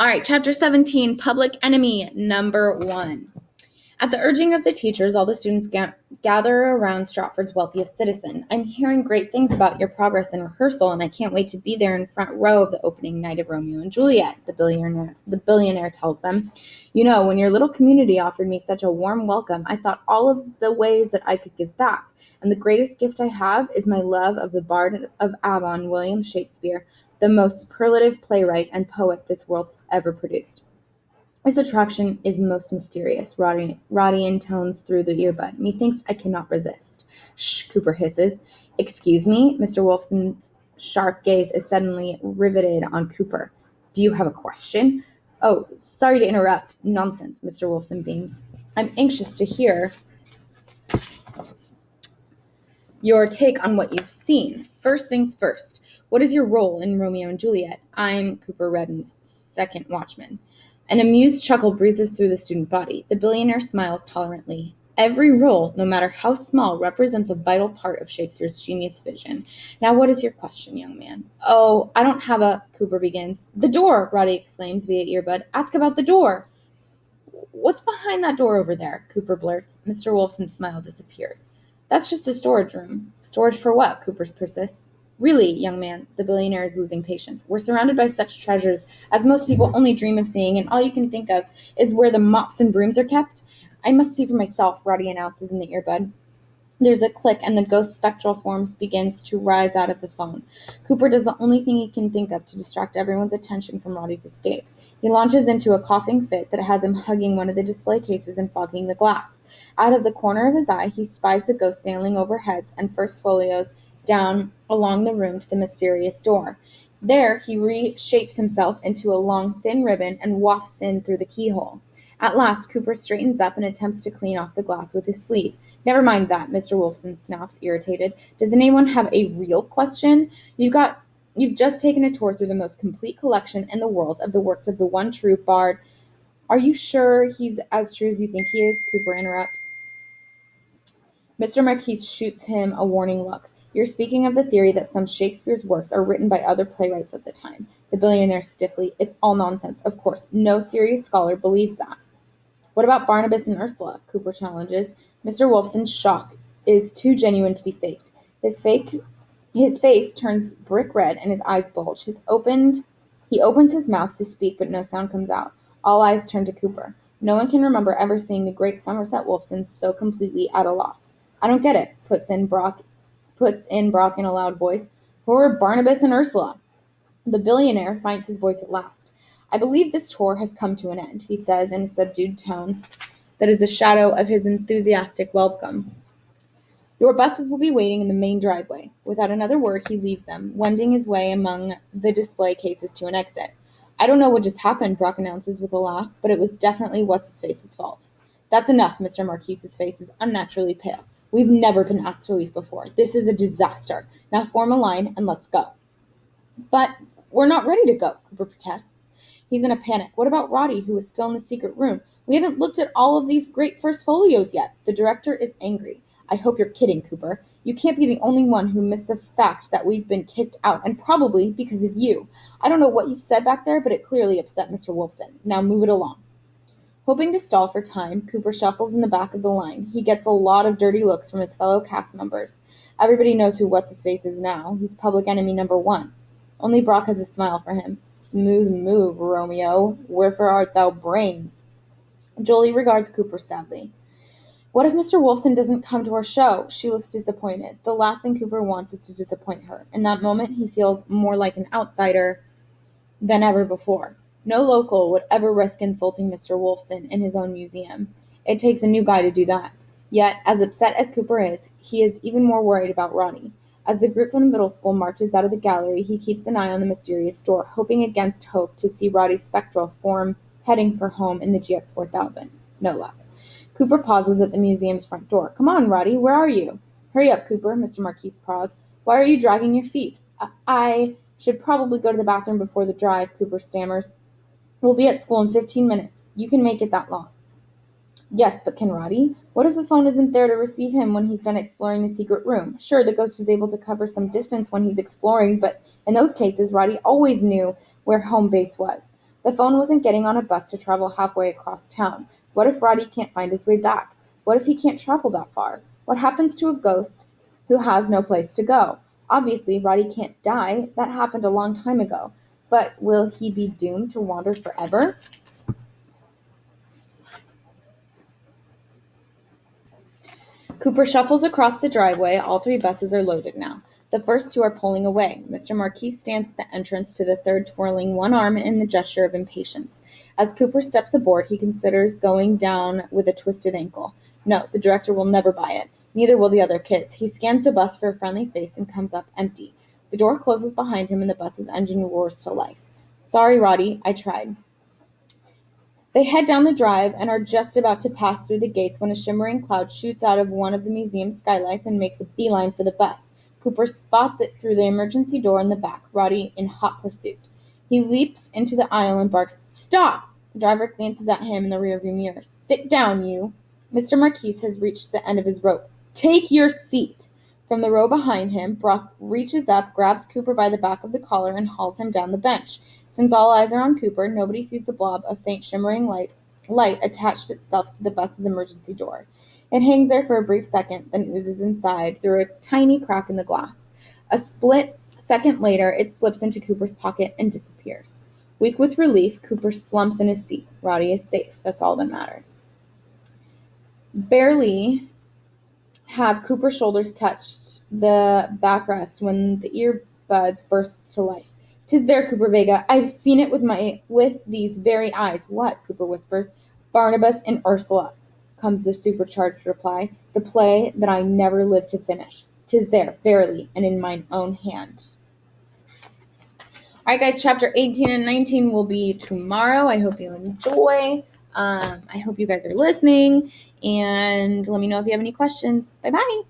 All right, chapter 17, public enemy number 1. At the urging of the teachers, all the students gather around Stratford's wealthiest citizen. I'm hearing great things about your progress in rehearsal, and I can't wait to be there in front row of the opening night of Romeo and Juliet, the billionaire tells them. You know, when your little community offered me such a warm welcome, I thought all of the ways that I could give back, and the greatest gift I have is my love of the Bard of Avon, William Shakespeare, the most superlative playwright and poet this world has ever produced. His attraction is most mysterious, Roddy intones through the earbud. Methinks I cannot resist. Shh, Cooper hisses. Excuse me? Mr. Wolfson's sharp gaze is suddenly riveted on Cooper. Do you have a question? Oh, sorry to interrupt. Nonsense, Mr. Wolfson beams. I'm anxious to hear your take on what you've seen. First things first. What is your role in Romeo and Juliet? I'm Cooper Redden's second watchman. An amused chuckle breezes through the student body. The billionaire smiles tolerantly. Every role, no matter how small, represents a vital part of Shakespeare's genius vision. Now, what is your question, young man? Oh, I don't have a... Cooper begins. The door, Roddy exclaims via earbud. Ask about the door. What's behind that door over there? Cooper blurts. Mr. Wolfson's smile disappears. That's just a storage room. Storage for what? Cooper persists. Really, young man, the billionaire is losing patience. We're surrounded by such treasures as most people only dream of seeing, and all you can think of is where the mops and brooms are kept. I must see for myself, Roddy announces in the earbud. There's a click, and the ghost spectral form begins to rise out of the phone. Cooper does the only thing he can think of to distract everyone's attention from Roddy's escape. He launches into a coughing fit that has him hugging one of the display cases and fogging the glass. Out of the corner of his eye, he spies the ghost sailing over heads and first folios down along the room to the mysterious door. There, he reshapes himself into a long, thin ribbon and wafts in through the keyhole. At last, Cooper straightens up and attempts to clean off the glass with his sleeve. Never mind that, Mr. Wolfson snaps, irritated. Does anyone have a real question? You've just taken a tour through the most complete collection in the world of the works of the one true bard. Are you sure he's as true as you think he is? Cooper interrupts. Mr. Marquis shoots him a warning look. You're speaking of the theory that some Shakespeare's works are written by other playwrights of the time. The billionaire stiffly. It's all nonsense. Of course, no serious scholar believes that. What about Barnabas and Ursula? Cooper challenges. Mr. Wolfson's shock is too genuine to be faked. His face turns brick red and his eyes bulge. He opens his mouth to speak, but no sound comes out. All eyes turn to Cooper. No one can remember ever seeing the great Somerset Wolfson so completely at a loss. I don't get it, puts in Brock in a loud voice. Who are Barnabas and Ursula? The billionaire finds his voice at last. I believe this tour has come to an end, he says in a subdued tone that is a shadow of his enthusiastic welcome. Your buses will be waiting in the main driveway. Without another word, he leaves them, wending his way among the display cases to an exit. I don't know what just happened, Brock announces with a laugh, but it was definitely WhatsHisFace's fault. That's enough, Mr. Marquis's face is unnaturally pale. We've never been asked to leave before. This is a disaster. Now form a line and let's go. But we're not ready to go, Cooper protests. He's in a panic. What about Roddy, who is still in the secret room? We haven't looked at all of these great first folios yet. The director is angry. I hope you're kidding, Cooper. You can't be the only one who missed the fact that we've been kicked out, and probably because of you. I don't know what you said back there, but it clearly upset Mr. Wolfson. Now move it along. Hoping to stall for time, Cooper shuffles in the back of the line. He gets a lot of dirty looks from his fellow cast members. Everybody knows who What's-His-Face is now. He's public enemy number 1. Only Brock has a smile for him. Smooth move, Romeo. Wherefore art thou brains? Jolie regards Cooper sadly. What if Mr. Wolfson doesn't come to our show? She looks disappointed. The last thing Cooper wants is to disappoint her. In that moment, he feels more like an outsider than ever before. No local would ever risk insulting Mr. Wolfson in his own museum. It takes a new guy to do that. Yet, as upset as Cooper is, he is even more worried about Roddy. As the group from the middle school marches out of the gallery, he keeps an eye on the mysterious door, hoping against hope to see Roddy's spectral form heading for home in the GX4000. No luck. Cooper pauses at the museum's front door. Come on, Roddy, where are you? Hurry up, Cooper, Mr. Marquis prods. Why are you dragging your feet? I should probably go to the bathroom before the drive, Cooper stammers. We'll be at school in 15 minutes. You can make it that long. Yes, but can Roddy? What if the phone isn't there to receive him when he's done exploring the secret room? Sure, the ghost is able to cover some distance when he's exploring, but in those cases, Roddy always knew where home base was. The phone wasn't getting on a bus to travel halfway across town. What if Roddy can't find his way back? What if he can't travel that far? What happens to a ghost who has no place to go? Obviously, Roddy can't die. That happened a long time ago. But will he be doomed to wander forever? Cooper shuffles across the driveway. All three buses are loaded now. The first two are pulling away. Mr. Marquis stands at the entrance to the third, twirling one arm in the gesture of impatience. As Cooper steps aboard, he considers going down with a twisted ankle. No, the director will never buy it. Neither will the other kids. He scans the bus for a friendly face and comes up empty. The door closes behind him and the bus's engine roars to life. Sorry, Roddy, I tried. They head down the drive and are just about to pass through the gates when a shimmering cloud shoots out of one of the museum's skylights and makes a beeline for the bus. Cooper spots it through the emergency door in the back, Roddy in hot pursuit. He leaps into the aisle and barks, "Stop!" The driver glances at him in the rearview mirror. "Sit down, you." Mr. Marquis has reached the end of his rope. "Take your seat." From the row behind him, Brock reaches up, grabs Cooper by the back of the collar, and hauls him down the bench. Since all eyes are on Cooper, nobody sees the blob of faint shimmering light attached itself to the bus's emergency door. It hangs there for a brief second, then oozes inside through a tiny crack in the glass. A split second later, it slips into Cooper's pocket and disappears. Weak with relief, Cooper slumps in his seat. Roddy is safe. That's all that matters. Barely have Cooper's shoulders touched the backrest when the earbuds burst to life. "'Tis there, Cooper Vega. I've seen it with these very eyes." "What?" Cooper whispers. "Barnabas and Ursula," comes the supercharged reply. "The play that I never lived to finish. 'Tis there, verily, and in mine own hand." All right, guys, chapter 18 and 19 will be tomorrow. I hope you enjoy. I hope you guys are listening, and let me know if you have any questions. Bye-bye.